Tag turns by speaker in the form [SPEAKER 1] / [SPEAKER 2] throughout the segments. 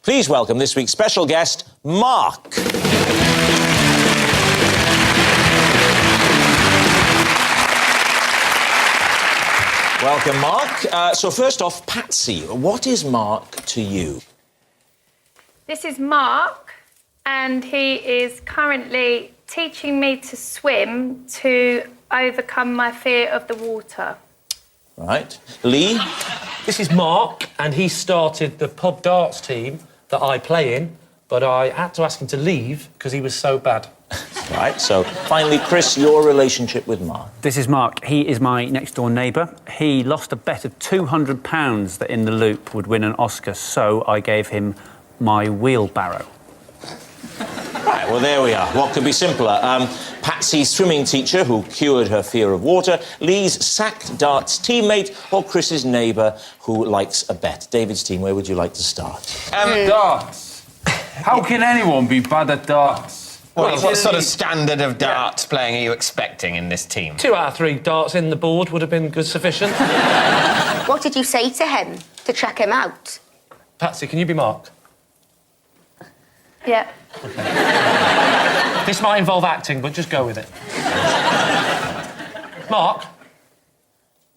[SPEAKER 1] Please welcome this week's special guest, Mark. Welcome, Mark. So first off, Patsy, what is Mark to you?
[SPEAKER 2] This is Mark, and he is currently teaching me to swim to overcome my fear of the water.
[SPEAKER 1] Right. Lee?
[SPEAKER 3] This is Mark, and he started the pub darts team that I play in, but I had to ask him to leave because he was so bad.
[SPEAKER 1] Right, so finally, Chris, your relationship with Mark.
[SPEAKER 4] This is Mark. He is my next-door neighbour. He lost a bet of £200 that In the Loop would win an Oscar, so I gave him my wheelbarrow.
[SPEAKER 1] Right, well, there we are. What could be simpler? Patsy's swimming teacher who cured her fear of water, Lee's sacked darts teammate, or Chris's neighbour who likes a bet. David's team, where would you like to start?
[SPEAKER 5] Darts. How can anyone be bad at darts?
[SPEAKER 6] What sort of standard of darts playing are you expecting in this team?
[SPEAKER 3] 2 out of 3 darts in the board would have been good sufficient.
[SPEAKER 7] What did you say to him to check him out?
[SPEAKER 3] Patsy, can you be Mark?
[SPEAKER 2] Yeah.
[SPEAKER 3] Okay. This might involve acting, but just go with it. Mark?
[SPEAKER 2] Yeah.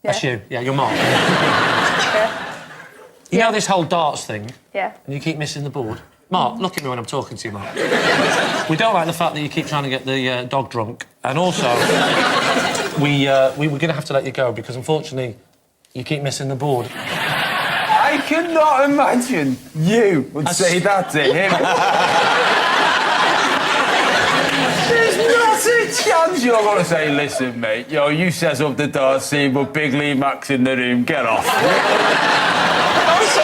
[SPEAKER 3] That's you. Yeah, you're Mark.
[SPEAKER 2] Yeah.
[SPEAKER 3] You know this whole darts thing?
[SPEAKER 2] Yeah.
[SPEAKER 3] And you keep missing the board? Mark, look at me when I'm talking to you, Mark. We don't like the fact that you keep trying to get the dog drunk. And also, we were going to have to let you go because, unfortunately, you keep missing the board.
[SPEAKER 5] I cannot imagine you would say that to him. There's not a chance you're going to say, listen, mate, you set up the darts team, but Big Lee Mack's in the room, get off.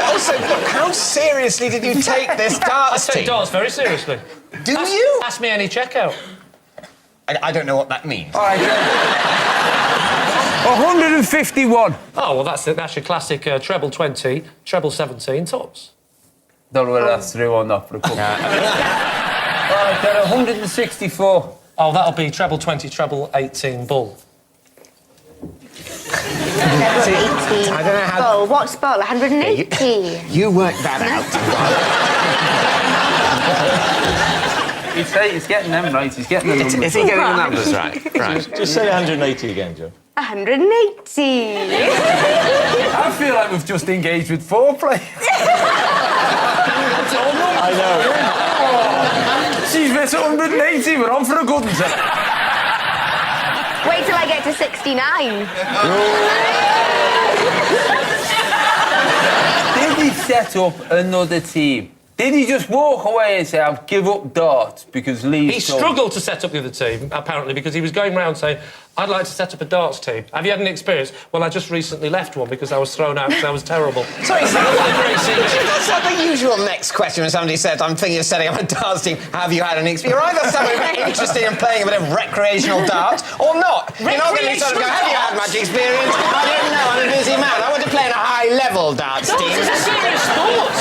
[SPEAKER 6] Also, how seriously did you take this darts
[SPEAKER 3] I take
[SPEAKER 6] team?
[SPEAKER 3] darts very seriously.
[SPEAKER 6] Do you?
[SPEAKER 3] Ask me any checkout.
[SPEAKER 6] I don't know what that means.
[SPEAKER 5] All right, 151.
[SPEAKER 3] Oh, well, that's your classic treble 20, treble 17 tops.
[SPEAKER 5] Don't know whether that's through or not, but a couple. All right, then 164.
[SPEAKER 3] Oh, that'll be treble 20, treble 18 bull.
[SPEAKER 7] I
[SPEAKER 6] don't know how...
[SPEAKER 7] Oh, what's ball? 180.
[SPEAKER 6] You worked that out.
[SPEAKER 5] He's getting them right. He's getting them.
[SPEAKER 6] Is he getting the numbers right? Right.
[SPEAKER 1] Just say 180 again, Joe.
[SPEAKER 7] 180.
[SPEAKER 5] I feel like we've just engaged with foreplay.
[SPEAKER 1] I know.
[SPEAKER 5] She's missed 180. We're on for a good one.
[SPEAKER 7] Wait till I get to 69.
[SPEAKER 5] Did he set up another team? Did he just walk away and say, I'll give up darts because Lee...
[SPEAKER 3] He struggled to set up the other team, apparently, because he was going round saying, I'd like to set up a darts team. Have you had any experience? Well, I just recently left one because I was thrown out because I was terrible.
[SPEAKER 6] Sorry, that's not the usual next question when somebody says, I'm thinking of setting up a darts team. Have you had any experience? You're either someone interested in playing a bit of recreational darts or not. You're not going to sort of go, have you had much experience? I don't know, I'm a busy man. I want to play in a high-level darts team.
[SPEAKER 3] It's a serious sport.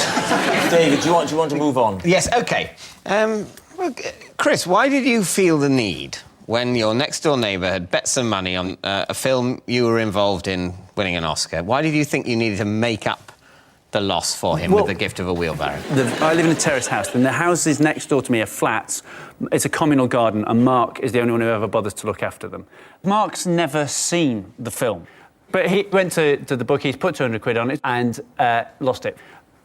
[SPEAKER 1] David, do you want to move on?
[SPEAKER 6] Yes, OK. Well, Chris, why did you feel the need, when your next-door neighbour had bet some money on a film you were involved in winning an Oscar, why did you think you needed to make up the loss for him with the gift of a wheelbarrow?
[SPEAKER 4] I live in a terrace house, and the houses next door to me are flats. It's a communal garden, and Mark is the only one who ever bothers to look after them. Mark's never seen the film, but he went to the bookies, put 200 quid on it, and lost it.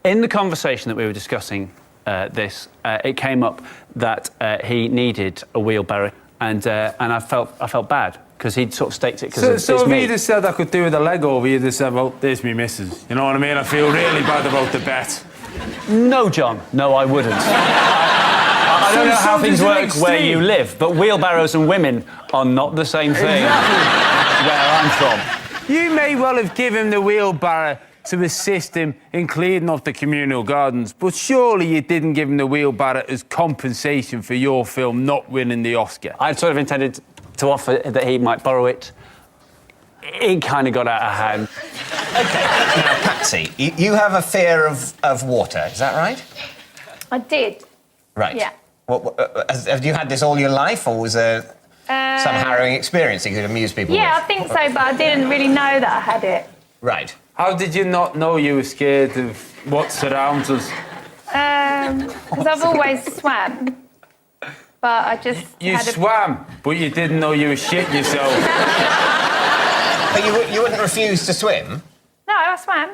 [SPEAKER 4] In the conversation that we were discussing it came up that he needed a wheelbarrow, and I felt bad because he'd sort of staked it.
[SPEAKER 5] So if you just said I could do with a leg over, you just said, well, there's me missus. You know what I mean? I feel really bad about the bet.
[SPEAKER 4] No, John. No, I wouldn't. I don't know how things work where you live, but wheelbarrows and women are not the same thing where I'm from.
[SPEAKER 5] You may well have given him the wheelbarrow to assist him in cleaning up the communal gardens, but surely you didn't give him the wheelbarrow as compensation for your film not winning the Oscar.
[SPEAKER 4] I'd sort of intended to offer that he might borrow it. It kind of got out of hand.
[SPEAKER 6] OK, now, Patsy, you have a fear of water, is that right?
[SPEAKER 2] I did.
[SPEAKER 6] Right.
[SPEAKER 2] Yeah.
[SPEAKER 6] Have you had this all your life, or was there some harrowing experience you could amuse people with?
[SPEAKER 2] Yeah, I think so, but I didn't really know that I had it.
[SPEAKER 6] Right.
[SPEAKER 5] How did you not know you were scared of what surrounds us?
[SPEAKER 2] Because I've always swam, but I just
[SPEAKER 5] You
[SPEAKER 2] had a...
[SPEAKER 5] swam, but you didn't know you were shitting yourself.
[SPEAKER 6] But you wouldn't refuse to swim?
[SPEAKER 2] No, I swam.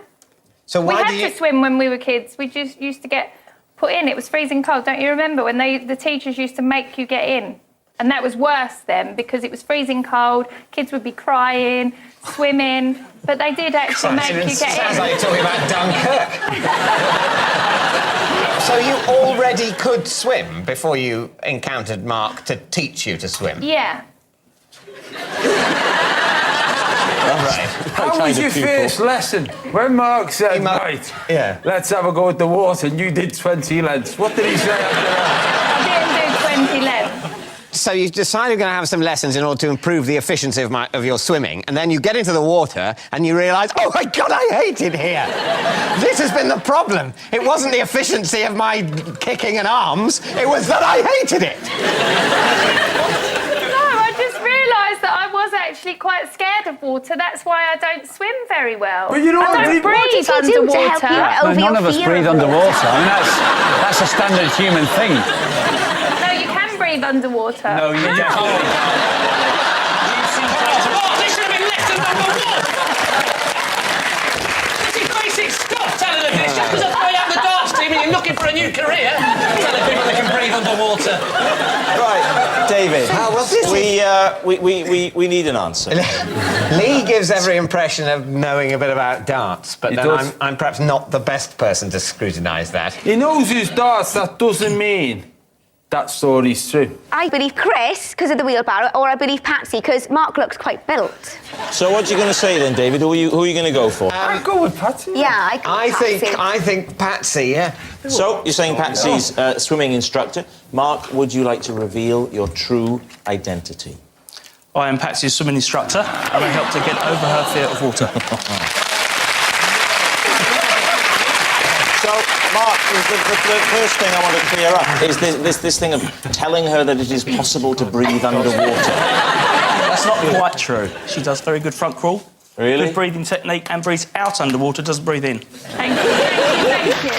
[SPEAKER 6] So
[SPEAKER 2] We
[SPEAKER 6] why
[SPEAKER 2] had
[SPEAKER 6] do you...
[SPEAKER 2] to swim when we were kids. We just used to get put in. It was freezing cold. Don't you remember when the teachers used to make you get in? And that was worse then because it was freezing cold. Kids would be crying, swimming, but they did actually make you get
[SPEAKER 6] Sounds
[SPEAKER 2] in.
[SPEAKER 6] like you're talking about Dunkirk. So you already could swim before you encountered Mark to teach you to swim?
[SPEAKER 2] Yeah.
[SPEAKER 6] Right.
[SPEAKER 5] How was your first lesson? When Mark said, right,
[SPEAKER 6] Yeah.
[SPEAKER 5] let's have a go at the water, and you did 20 lengths. What did he say after that?
[SPEAKER 2] I didn't do 20 lengths.
[SPEAKER 6] So you decided you're going to have some lessons in order to improve the efficiency of your swimming, and then you get into the water and you realise, oh my God, I hate it here. This has been the problem. It wasn't the efficiency of my kicking and arms, it was that I hated it.
[SPEAKER 2] No, I just realised that I was actually quite scared of water. That's why I don't swim very well.
[SPEAKER 5] But you know
[SPEAKER 2] I
[SPEAKER 5] what?
[SPEAKER 2] don't
[SPEAKER 5] What
[SPEAKER 7] What
[SPEAKER 2] breathe
[SPEAKER 7] did you do to help you
[SPEAKER 2] underwater.
[SPEAKER 7] get over
[SPEAKER 4] None
[SPEAKER 7] your
[SPEAKER 4] of us
[SPEAKER 7] fear
[SPEAKER 4] breathe
[SPEAKER 7] of
[SPEAKER 4] underwater. I mean, that's a standard human thing.
[SPEAKER 2] No, you can breathe underwater.
[SPEAKER 5] No, you definitely
[SPEAKER 3] Oh, this should have been left number one! This is basic stuff, telling them this. Just because I throw you out the darts team and you're looking for a new career, telling people they can breathe underwater.
[SPEAKER 1] Right, David. We need an answer.
[SPEAKER 6] Lee gives every impression of knowing a bit about darts, but
[SPEAKER 5] He
[SPEAKER 6] then
[SPEAKER 5] does.
[SPEAKER 6] I'm perhaps not the best person to scrutinise that.
[SPEAKER 5] He knows his darts, that doesn't mean that story's true.
[SPEAKER 7] I believe Chris, because of the wheelbarrow, or I believe Patsy, because Mark looks quite built.
[SPEAKER 1] So what are you going to say then, David? Who are you going to go for?
[SPEAKER 5] I'd go with Patsy.
[SPEAKER 7] Yeah, I
[SPEAKER 6] think Patsy, yeah.
[SPEAKER 1] So you're saying Patsy's swimming instructor. Mark, would you like to reveal your true identity?
[SPEAKER 8] I am Patsy's swimming instructor, and I help to get over her fear of water.
[SPEAKER 1] So, Mark, the first thing I want to clear up is this thing of telling her that it is possible to breathe underwater.
[SPEAKER 8] That's not quite true. She does very good front crawl.
[SPEAKER 1] Really?
[SPEAKER 8] Good breathing technique and breathes out underwater, doesn't breathe in.
[SPEAKER 2] Thank you, thank you, thank you.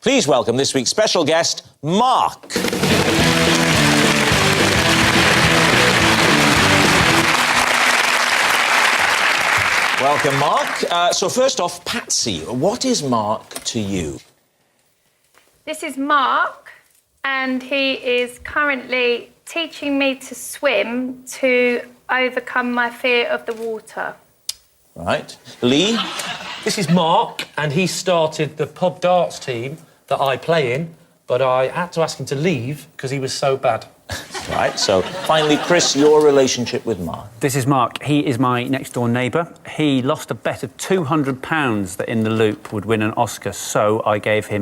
[SPEAKER 1] Please welcome this week's special guest, Mark. Welcome, Mark. So first off, Patsy, what is Mark to you?
[SPEAKER 2] This is Mark, and he is currently teaching me to swim to overcome my fear of the water.
[SPEAKER 1] Right. Lee?
[SPEAKER 3] This is Mark, and he started the pub darts team that I play in, but I had to ask him to leave because he was so bad.
[SPEAKER 1] Right, so finally, Chris, your relationship with Mark.
[SPEAKER 4] This is Mark. He is my next-door neighbour. He lost a bet of £200 that In the Loop would win an Oscar, so I gave him